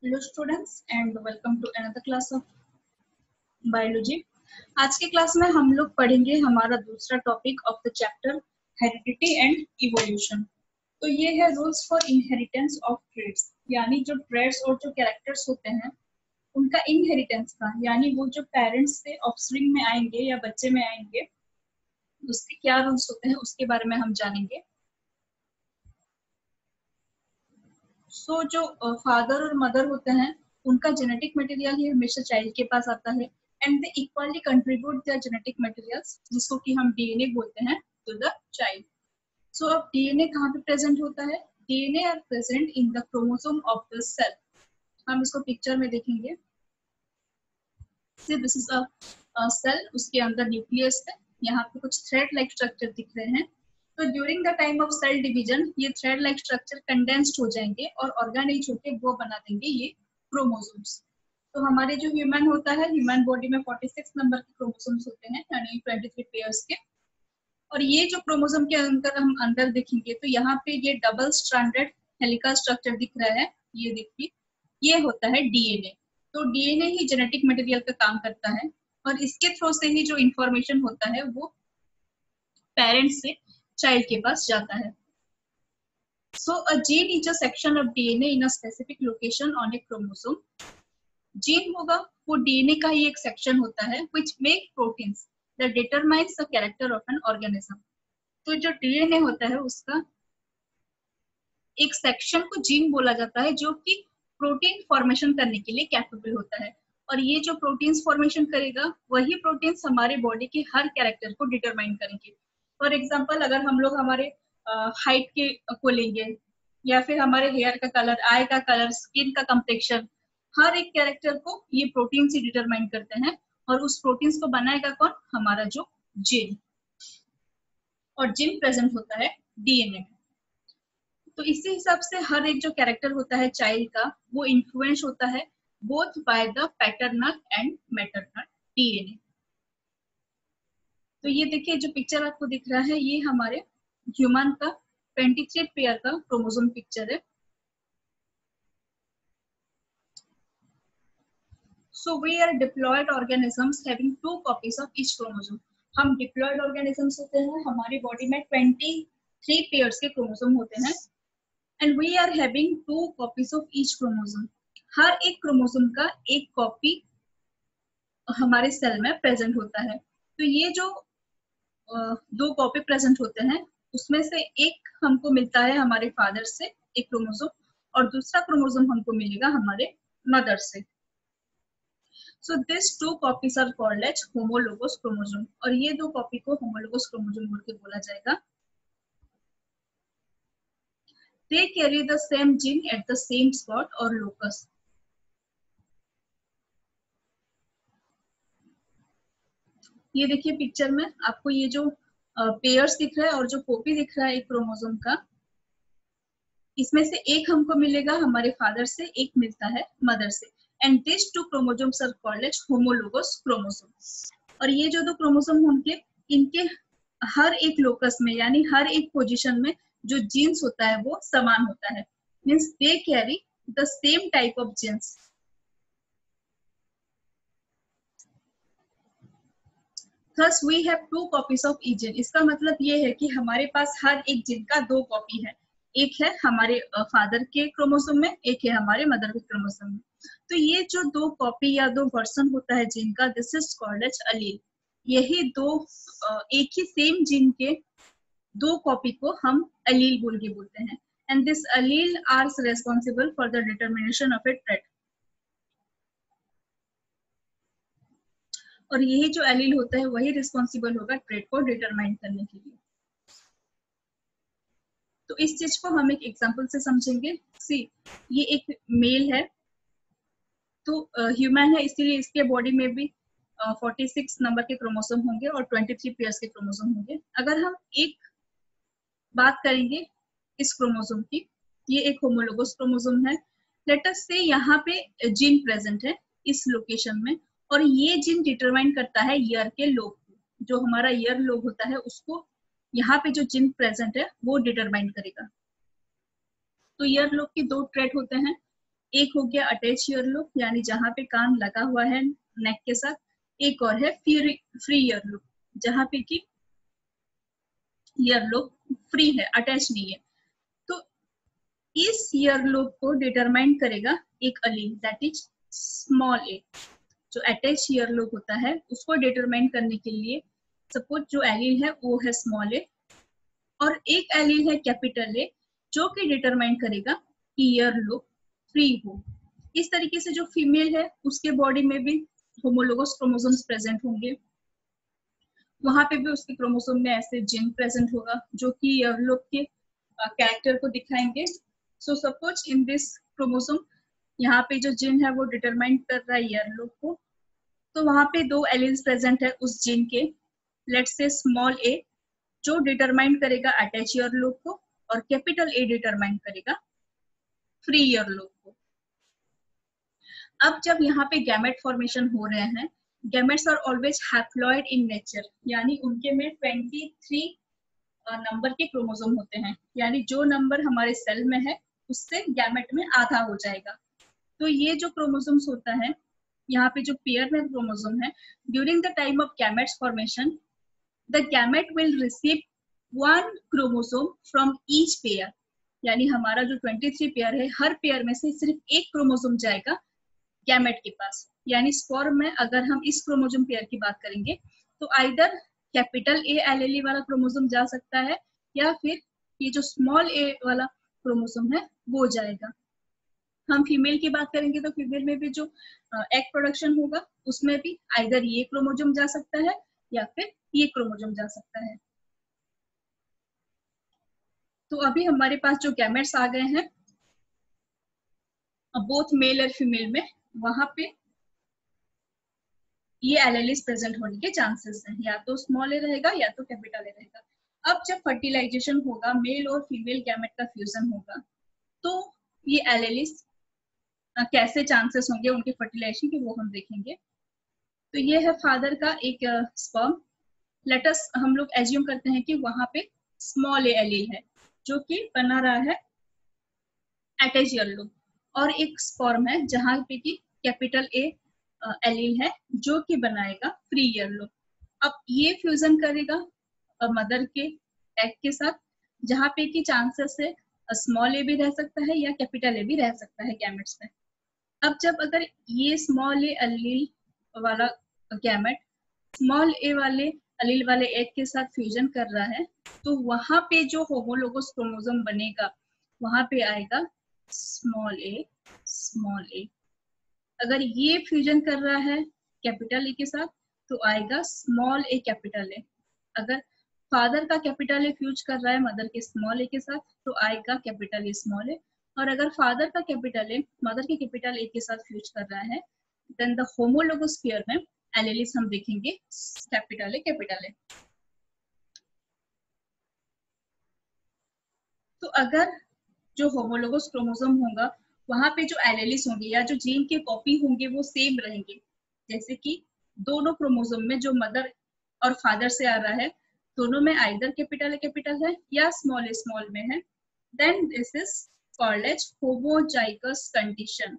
Hello students and welcome to another class of biology. आज के class में हम लोग पढ़ेंगे हमारा दूसरा topic of the chapter heredity and evolution. तो ये है rules for inheritance of traits, यानी जो ट्रेड्स और जो कैरेक्टर्स होते हैं उनका इनहेरिटेंस का, यानी वो जो पेरेंट्स से ऑफस्प्रिंग में आएंगे या बच्चे में आएंगे उसके क्या रूल्स होते हैं उसके बारे में हम जानेंगे। सो जो फादर और मदर होते हैं उनका जेनेटिक मटेरियल ही हमेशा चाइल्ड के पास आता है and they equally contribute there genetic materials, जिसको कि हम डीएनए बोलते हैं, टू द चाइल्ड। सो अब डीएनए कहाँ पे प्रेजेंट होता है? DNA are present in the chromosome of the cell. हम इसको पिक्चर में देखेंगे। दिस इज अ सेल, उसके अंदर न्यूक्लियस है, यहाँ पे कुछ थ्रेड लाइक स्ट्रक्चर दिख रहे हैं। तो during the time of cell division ये थ्रेड लाइक स्ट्रक्चर कंडेंस्ड हो जाएंगे और ऑर्गेनाइज होके वो बना देंगे ये क्रोमोसोम्स। तो हमारे जो ह्यूमन होता है, ह्यूमन बॉडी में 46 नंबर के क्रोमोसोम्स होते हैं, यानी 23 पेयर्स के। और ये जो क्रोमोसोम के अंदर हम अंदर देखेंगे तो यहाँ पे ये डबल स्ट्रैंडेड हेलिकल स्ट्रक्चर दिख रहा है, ये देखिए, ये होता है डीएनए। तो डीएनए ही जेनेटिक मटेरियल का काम करता है और इसके थ्रू से ही जो इंफॉर्मेशन होता है वो पेरेंट्स से चाइल्ड के पास जाता है। So a gene is a section of DNA in a specific location on a chromosome. Gene होगा वो डीएनए का ही एक सेक्शन होता है which make proteins that determines the character of an organism. तो जो डीएनए होता है उसका एक सेक्शन को जीन बोला जाता है जो कि प्रोटीन फॉर्मेशन करने के लिए कैपेबल होता है। और ये जो प्रोटीन्स फॉर्मेशन करेगा वही प्रोटीन्स हमारे बॉडी के हर कैरेक्टर को डिटरमाइन करेंगे। फॉर एग्जांपल अगर हम लोग हमारे हाइट के को लेंगे या फिर हमारे हेयर का कलर, आई का कलर, स्किन का कम्प्लेक्शन, हर एक कैरेक्टर को ये प्रोटीन से डिटरमाइन करते हैं और उस प्रोटीन्स को बनाएगा कौन? हमारा जो जीन। और जीन प्रेजेंट होता है डीएनए में। तो इसी हिसाब से हर एक जो कैरेक्टर होता है चाइल्ड का वो इन्फ्लुएंस होता है both by the paternal and maternal DNA. तो ये देखिए जो पिक्चर आपको दिख रहा है ये हमारे ह्यूमन का 23 पेयर का क्रोमोसोम पिक्चर है। So we are diploid organisms having 2 copies of each chromosome. हम डिप्लॉयड ऑर्गेनिजम्स होते हैं, हमारी बॉडी में 23 पेयर्स के क्रोमोसोम होते हैं and we are having 2 copies of each chromosome. हर एक क्रोमोसोम का एक कॉपी हमारे सेल में प्रेजेंट होता है। तो ये जो 2 कॉपी प्रेजेंट होते हैं उसमें से एक हमको मिलता है हमारे फादर से, एक क्रोमोसोम, और दूसरा क्रोमोसोम हमको मिलेगा हमारे मदर से। So these 2 copies are called as homologous chromosome और ये 2 कॉपी को homologous chromosome बोल के बोला जाएगा। They carry the same gene at the same spot or locus. ये देखिए पिक्चर में आपको ये जो पेयर्स दिख रहा है और जो कॉपी दिख रहा है एक क्रोमोसोम का, इसमें से एक हमको मिलेगा हमारे फादर से, एक मिलता है मदर से। And this 2 chromosomes are called as homologous chromosome. और ये जो 2 क्रोमोसोम होंगे इनके हर एक लोकस में यानी हर एक पोजीशन में जो जीन्स होता है वो समान होता है, means they carry the same type of genes. Thus we have 2 copies of each gene. इसका मतलब ये है कि हमारे पास हर एक जीन का 2 कॉपी है, एक है हमारे फादर के क्रोमोसोम में, एक है हमारे मदर के क्रोमोसोम में। तो ये जो 2 कॉपी या 2 वर्जन होता है जीन का, दिस इज कॉल्ड एज अलील। यही 2 एक ही सेम जीन के 2 कॉपी को हम अलील बोल के बोलते हैं। And this allele are responsible for the determination of a trait. और यही जो एलील होता है वही रिस्पॉन्सिबल होगा ट्रेट को डिटरमाइन करने के लिए। तो इस चीज को हम एक एग्जांपल से समझेंगे। सी, ये एक मेल है तो ह्यूमन है, इसीलिए इसके बॉडी में भी 46 नंबर के क्रोमोसोम होंगे और 23 पेयर्स के क्रोमोसोम होंगे। अगर हम एक बात करेंगे इस क्रोमोसोम की, ये एक होमोलोगस क्रोमोसोम है। लेट अस से यहाँ पे जीन प्रेजेंट है इस लोकेशन में और ये जीन डिटरमाइन करता है ईयर के लोब को। जो हमारा ईयर लोब होता है उसको यहाँ पे जो जीन प्रेजेंट है वो डिटरमाइन करेगा। तो ईयर लोब के 2 ट्रेट होते हैं, एक हो गया अटैच ईयरलोब, यानी जहाँ पे कान लगा हुआ है नेक के साथ। एक और है फ्री ईयरलोब, जहाँ पे कि ईयरलोब फ्री है, अटैच नहीं है। तो इस ईयरलोब को डिटरमाइन करेगा एक अलील, दैट इज स्मॉल ए। जो अटैच ईयरलोब होता है उसको डिटरमाइन करने के लिए सपोज जो एलील है वो है स्मॉल ए, और एक एलील है कैपिटल ए, जो कि डिटरमाइन करेगा कि ईयरलोब फ्री हो। इस तरीके से जो फीमेल है उसके बॉडी में भी होमोलोगस क्रोमोसोम्स प्रेजेंट होंगे, वहां पे भी उसके क्रोमोसोम में ऐसे जीन प्रेजेंट होगा जो कि ईयरलोब के कैरेक्टर को दिखाएंगे। So suppose in this chromosome, यहाँ पे जो जीन है वो डिटरमाइन कर रहा है ईयरलोब को, तो वहां पे दो एलील्स प्रेजेंट है उस जीन के। लेट्स से स्मॉल ए जो डिटरमाइन करेगा अटैच ईयरलोब को, और कैपिटल ए डिटरमाइन करेगा फ्री ईयरलोब को। अब जब यहाँ पे गैमेट फॉर्मेशन हो रहे हैं, gametes are always haploid in nature, यानी उनके में 23 नंबर के क्रोमोसोम होते हैं, यानी जो नंबर हमारे सेल में है उससे गैमेट में आधा हो जाएगा। तो ये जो क्रोमोसोम्स होता है, यहाँ पे जो पेयर में क्रोमोसोम है, during the time of gametes formation the gamete will receive 1 chromosome from each pair, यानी हमारा जो 23 पेयर है, हर पेयर में से सिर्फ एक क्रोमोसोम जाएगा गैमेट के पास। यानी स्पर्म में अगर हम इस क्रोमोसोम पेयर की बात करेंगे तो आइदर कैपिटल ए एलील वाला क्रोमोसोम जा सकता है, या फिर ये जो स्मॉल ए वाला क्रोमोसोम है वो जाएगा। हम फीमेल की बात करेंगे तो फीमेल में भी जो एग प्रोडक्शन होगा उसमें भी आइदर ये क्रोमोसोम जा सकता है या फिर ये क्रोमोसोम जा सकता है। तो अभी हमारे पास जो गैमेट्स आ गए हैं बोथ मेल और फीमेल में, वहां पे ये एलेलिस प्रेजेंट होने के चांसेस हैं, या तो स्मॉल ए रहेगा या तो कैपिटल ए रहेगा। अब जब फर्टिलाइजेशन होगा, मेल और फीमेल गैमेट का फ्यूजन होगा, तो ये एलेलिस कैसे चांसेस होंगे उनके फर्टिलाइजेशन के, वो हम देखेंगे। तो ये है फादर का एक स्पर्म। लेटस हम लोग एज्यूम करते हैं कि वहां पे स्मॉल ए एलील है जो कि बना रहा है अटैच ईयरलोब, और एक स्पर्म है जहां पे कि कैपिटल ए एलील है जो कि बनाएगा फ्री ईयरलोब। अब ये फ्यूजन करेगा मदर के एग के साथ, जहां पे कि चांसेस है स्मॉल ए भी रह सकता है या कैपिटल ए भी रह सकता है गैमेट्स में। अब जब अगर ये स्मॉल ए एलील वाला गैमेट स्मॉल ए वाले एलील वाले एग के साथ फ्यूजन कर रहा है, तो वहां पे जो होमोलोगस क्रोमोसोम बनेगा वहां पे आएगा स्मॉल ए स्मॉल ए। अगर ये फ्यूजन कर रहा है कैपिटल ए के साथ तो आएगा स्मॉल ए कैपिटल ए। अगर फादर का कैपिटल ए फ्यूज कर रहा है मदर के स्मॉल ए के साथ तो आएगा कैपिटल ए स्मॉल ए। और अगर फादर का कैपिटल ए मदर के कैपिटल ए के साथ फ्यूज कर रहा है, देन द होमोलोगस पेयर में एलेलिस हम देखेंगे कैपिटल ए कैपिटल ए। तो अगर जो होमोलोगस क्रोमोसोम होगा वहां पे जो एलेलिस होंगे या जो जीन के कॉपी होंगे वो सेम रहेंगे, जैसे कि दोनों क्रोमोसोम में जो मदर और फादर से आ रहा है दोनों में आइदर कैपिटल है या स्मॉल में है, then this is called as homozygous condition.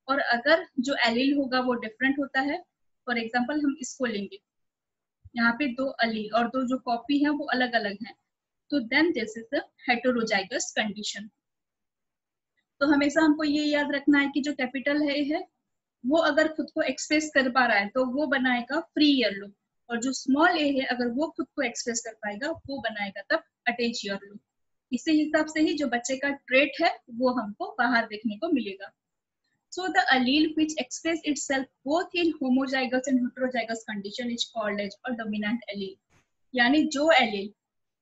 और अगर जो एलील होगा वो डिफरेंट होता है, फॉर एग्जांपल हम इसको लेंगे, यहाँ पे दो एलील और दो जो कॉपी है वो अलग अलग हैं, तो then this is the heterozygous condition. तो हमेशा हमको ये याद रखना है कि जो कैपिटल है वो अगर खुद को एक्सप्रेस कर पा रहा है तो वो बनाएगा फ्री ईयरलोब, और जो स्मॉल ए है अगर वो खुद को एक्सप्रेस कर पाएगा वो बनाएगा तब अटैच ईयरलोब। इसी हिसाब से ही जो बच्चे का ट्रेट है वो हमको बाहर देखने को मिलेगा। So the allele which express itself both in homozygous and heterozygous condition is called as a dominant allele। यानी जो एलील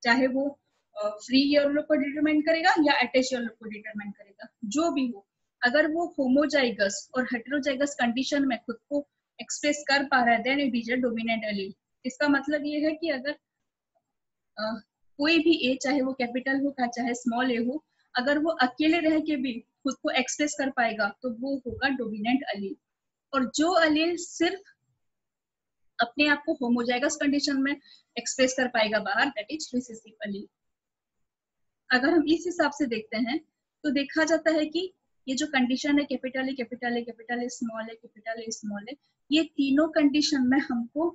चाहे वो फ्री ईयरलोब को डिटरमाइन करेगा या अटैच ईयरलोब को डिटरमाइन करेगा, जो भी हो, अगर वो होमोजाइगस और हेटेरोजाइगस कंडीशन में खुद को एक्सप्रेस कर पा रहा है then it is a dominant allele. इसका मतलब ये है कि अगर कोई भी ए, चाहे वो कैपिटल हो चाहे स्मॉल ए हो, अगर वो अकेले रह के भी खुद को एक्सप्रेस कर पाएगा तो वो होगा डोमिनेंट एलील। और जो एलील सिर्फ अपने आप को होमोजाइगस कंडीशन में एक्सप्रेस कर पाएगा बाहर, दैट इज रिसेसिव एलील। अगर हम इस हिसाब से देखते हैं तो देखा जाता है कि ये जो कंडीशन है capital A capital A capital A small है कैपिटल ए स्मॉल है, ये तीनों कंडीशन में हमको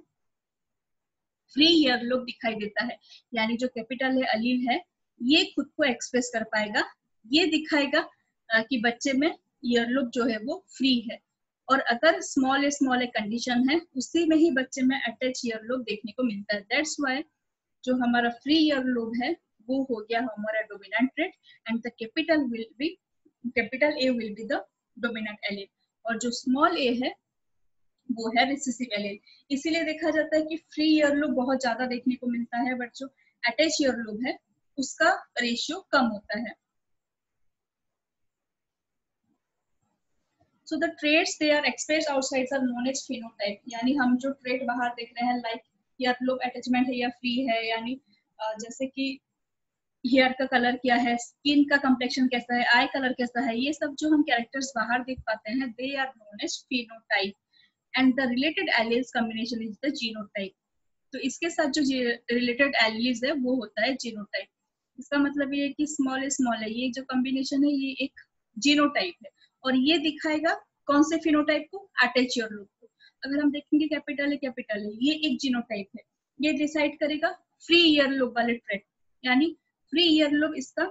फ्री ईयरलोब दिखाई देता है। यानी जो कैपिटल है अलील है, ये खुद को एक्सप्रेस कर पाएगा, ये दिखाएगा कि बच्चे में ईयरलोब जो है वो फ्री है। और अगर स्मॉल ए कंडीशन है, उसी में ही बच्चे में अटैच ईयरलोब देखने को मिलता है। दैट्स व्हाई जो हमारा फ्री ईयरलोब है वो हो गया हमारा dominant trait, and the capital A will be the dominant allele, और जो स्मॉल ए है वो है रिसेसिव एलील। इसीलिए देखा जाता है कि फ्री ईयरलोब बहुत ज्यादा देखने को मिलता है, बट जो अटैच ईयरलोब है उसका रेशियो कम होता है। So the traits they are expressed outside are known as phenotype, यानी हम जो ट्रेट बाहर देख रहे हैं लाइक ईयरलोब अटैचमेंट है या फ्री है, यानी जैसे कि हेयर का कलर क्या है, स्किन का कम्प्लेक्शन कैसा है, आई कलर कैसा है, ये सब जो हम कैरेक्टर्स बाहर देख पाते हैं they are known as phenotype, and the related alleles combination is the genotype. तो इसके साथ जो रिलेटेड एलील्स है वो होता है जीनोटाइप। इसका मतलब ये है कि स्मॉल है, ये जो कॉम्बिनेशन है ये एक जीनोटाइप है, और ये दिखाएगा कौन से फिनोटाइप को, अटैच ईयरलोब को। अगर हम देखेंगे कैपिटल है, ये एक जीनोटाइप है, ये डिसाइड करेगा फ्री ईयरलोब वाले ट्रेट, यानी फ्री ईयरलोब इसका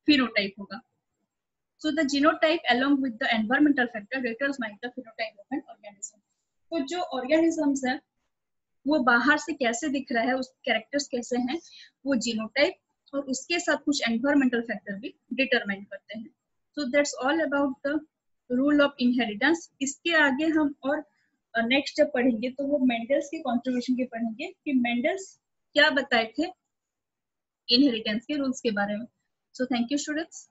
फिनोटाइप होगा। So the genotype along with the environmental factor determines the phenotype of an organism. तो जो organisms है वो बाहर से कैसे दिख रहा है, उसके कैरेक्टर्स कैसे हैं, वो जीनोटाइप और उसके साथ कुछ एनवायरमेंटल फैक्टर भी डिटरमाइन करते हैं। So that's all about the rule of inheritance. इसके आगे हम और नेक्स्ट जब पढ़ेंगे तो वो मेंडल्स के कॉन्ट्रीब्यूशन के पढ़ेंगे कि मेंडल्स क्या बताए थे इनहेरिटेंस के रूल्स के बारे में। So thank you students.